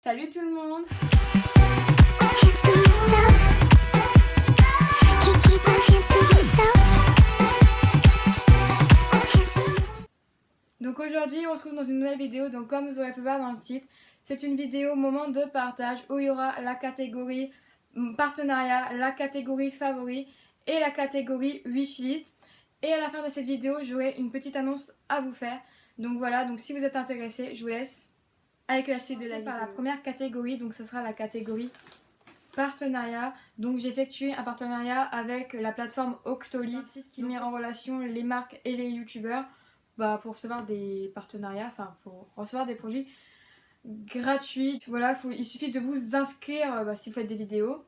Salut tout le monde! Donc aujourd'hui on se retrouve dans une nouvelle vidéo, donc comme vous aurez pu voir dans le titre, c'est une vidéo moment de partage où il y aura la catégorie partenariat, la catégorie favori et la catégorie wishlist. Et à la fin de cette vidéo j'aurai une petite annonce à vous faire. Donc voilà, donc si vous êtes intéressés, je vous laisse avec la suite de la vidéo. Par la première catégorie, donc ce sera la catégorie partenariat. Donc j'ai effectué un partenariat avec la plateforme Octoly, un site qui met en relation les marques et les youtubeurs pour recevoir des partenariats, enfin pour recevoir des produits gratuits. Voilà, il suffit de vous inscrire si vous faites des vidéos.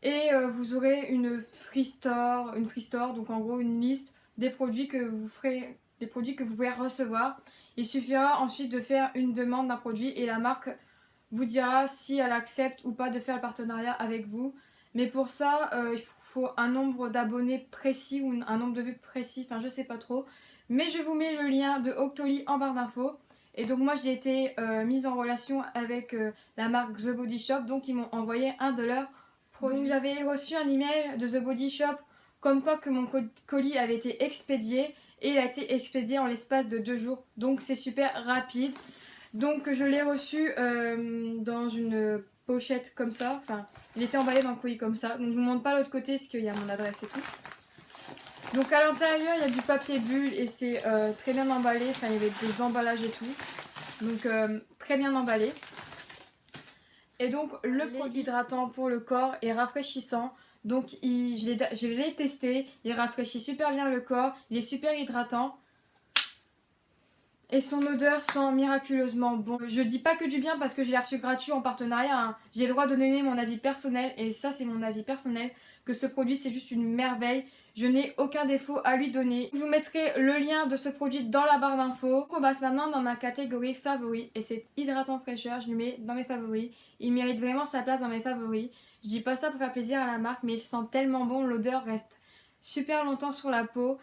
Et vous aurez une free store, donc en gros une liste des produits que vous ferez, des produits que vous pouvez recevoir. Il suffira ensuite de faire une demande d'un produit et la marque vous dira si elle accepte ou pas de faire le partenariat avec vous. Mais pour ça, il faut un nombre d'abonnés précis ou un nombre de vues précis, enfin je sais pas trop. Mais je vous mets le lien de Octoly en barre d'infos. Et donc moi j'ai été mise en relation avec la marque The Body Shop, donc ils m'ont envoyé un de leurs produits. Donc j'avais reçu un email de The Body Shop comme quoi que mon colis avait été expédié. Et il a été expédié en l'espace de 2 jours. Donc c'est super rapide. Donc je l'ai reçu dans une pochette comme ça. Enfin, il était emballé dans le colis comme ça. Donc je vous montre pas l'autre côté parce qu'il y a mon adresse et tout. Donc à l'intérieur il y a du papier bulle et c'est très bien emballé. Enfin il y avait des emballages et tout. Donc très bien emballé. Et donc le produit hydratant pour le corps est rafraîchissant. Donc je l'ai testé. Il rafraîchit super bien le corps. Il est super hydratant. Et son odeur sent miraculeusement bon. Je dis pas que du bien parce que je l'ai reçu gratuit en partenariat. Hein. J'ai le droit de donner mon avis personnel. Et ça c'est mon avis personnel. Que ce produit c'est juste une merveille. Je n'ai aucun défaut à lui donner. Je vous mettrai le lien de ce produit dans la barre d'infos. On passe maintenant dans ma catégorie favoris. Et c'est hydratant fraîcheur. Je le mets dans mes favoris. Il mérite vraiment sa place dans mes favoris. Je dis pas ça pour faire plaisir à la marque. Mais il sent tellement bon. L'odeur reste super longtemps sur la peau.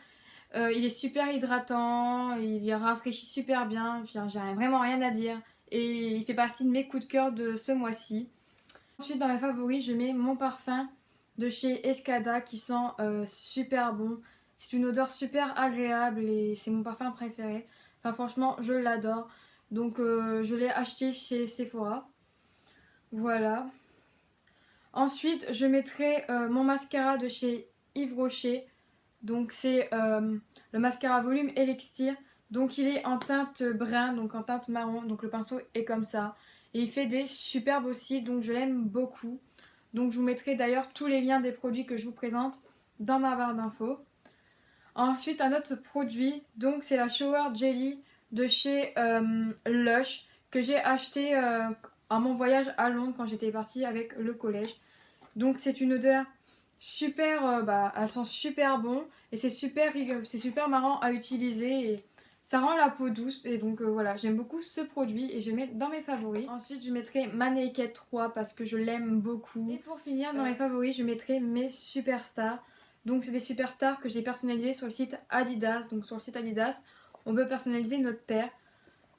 Il est super hydratant, il rafraîchit super bien, j'ai vraiment rien à dire. Et il fait partie de mes coups de cœur de ce mois-ci. Ensuite dans mes favoris je mets mon parfum de chez Escada qui sent super bon. C'est une odeur super agréable et c'est mon parfum préféré. Enfin franchement je l'adore. Donc je l'ai acheté chez Sephora. Voilà. Ensuite je mettrai mon mascara de chez Yves Rocher. Donc c'est le mascara volume Elixir. Donc il est en teinte brun, donc en teinte marron. Donc le pinceau est comme ça. Et il fait des superbes aussi, donc je l'aime beaucoup. Donc je vous mettrai d'ailleurs tous les liens des produits que je vous présente dans ma barre d'infos. Ensuite un autre produit, donc c'est la Shower Jelly de chez Lush. Que j'ai acheté à mon voyage à Londres quand j'étais partie avec le collège. Donc c'est une odeur super, elle sent super bon et c'est super marrant à utiliser et ça rend la peau douce et donc voilà, j'aime beaucoup ce produit et je le mets dans mes favoris. Ensuite je mettrai ma Naked 3 parce que je l'aime beaucoup. Et pour finir dans mes favoris je mettrai mes superstars. Donc c'est des superstars que j'ai personnalisées sur le site Adidas. Donc sur le site Adidas on peut personnaliser notre paire.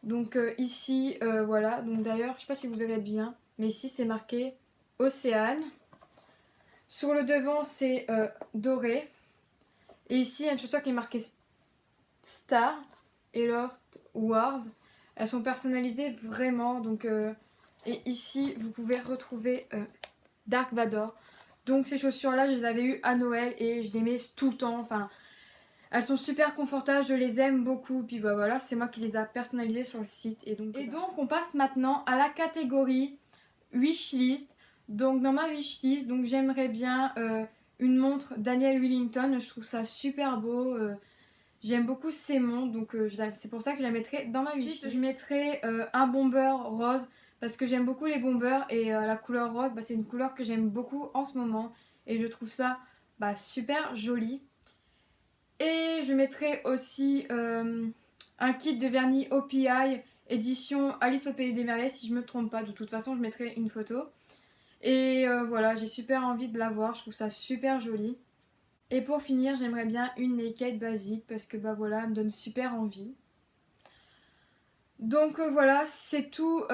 Donc ici voilà, donc d'ailleurs je sais pas si vous verrez bien mais ici c'est marqué Océane. Sur le devant, c'est doré. Et ici, il y a une chaussure qui est marquée Star et l'autre Wars. Elles sont personnalisées vraiment. Donc, et ici, vous pouvez retrouver Dark Vador. Donc, ces chaussures-là, je les avais eues à Noël et je les mets tout le temps. Enfin, elles sont super confortables, je les aime beaucoup. Puis voilà, c'est moi qui les ai personnalisées sur le site. Et donc, on passe maintenant à la catégorie wishlist. Donc dans ma wishlist, donc j'aimerais bien une montre Daniel Wellington, je trouve ça super beau, j'aime beaucoup ces montres, donc c'est pour ça que je la mettrai dans ma wishlist. Ensuite je mettrai un bomber rose, parce que j'aime beaucoup les bombers et la couleur rose, c'est une couleur que j'aime beaucoup en ce moment, et je trouve ça super joli. Et je mettrai aussi un kit de vernis OPI édition Alice au Pays des Merveilles, si je me trompe pas, de toute façon je mettrai une photo. Et voilà, j'ai super envie de l'avoir, je trouve ça super joli. Et pour finir, j'aimerais bien une naked basique parce que voilà, elle me donne super envie. Donc voilà, c'est tout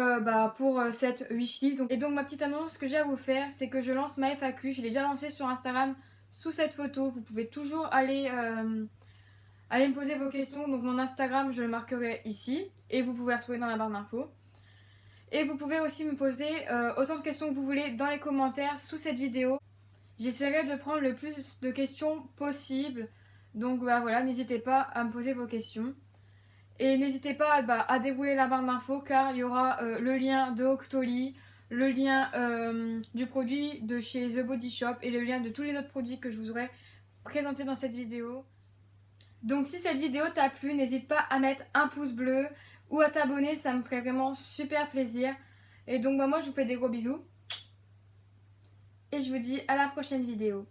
pour cette wishlist. Et donc ma petite annonce que j'ai à vous faire, c'est que je lance ma FAQ. Je l'ai déjà lancée sur Instagram sous cette photo. Vous pouvez toujours aller me poser vos questions. Donc mon Instagram, je le marquerai ici. Et vous pouvez retrouver dans la barre d'infos. Et vous pouvez aussi me poser autant de questions que vous voulez dans les commentaires sous cette vidéo. J'essaierai de prendre le plus de questions possible. Donc voilà, n'hésitez pas à me poser vos questions. Et n'hésitez pas à dérouler la barre d'infos car il y aura le lien de Octoly, le lien du produit de chez The Body Shop et le lien de tous les autres produits que je vous aurai présentés dans cette vidéo. Donc si cette vidéo t'a plu, n'hésite pas à mettre un pouce bleu ou à t'abonner, ça me ferait vraiment super plaisir. Et donc moi je vous fais des gros bisous et je vous dis à la prochaine vidéo.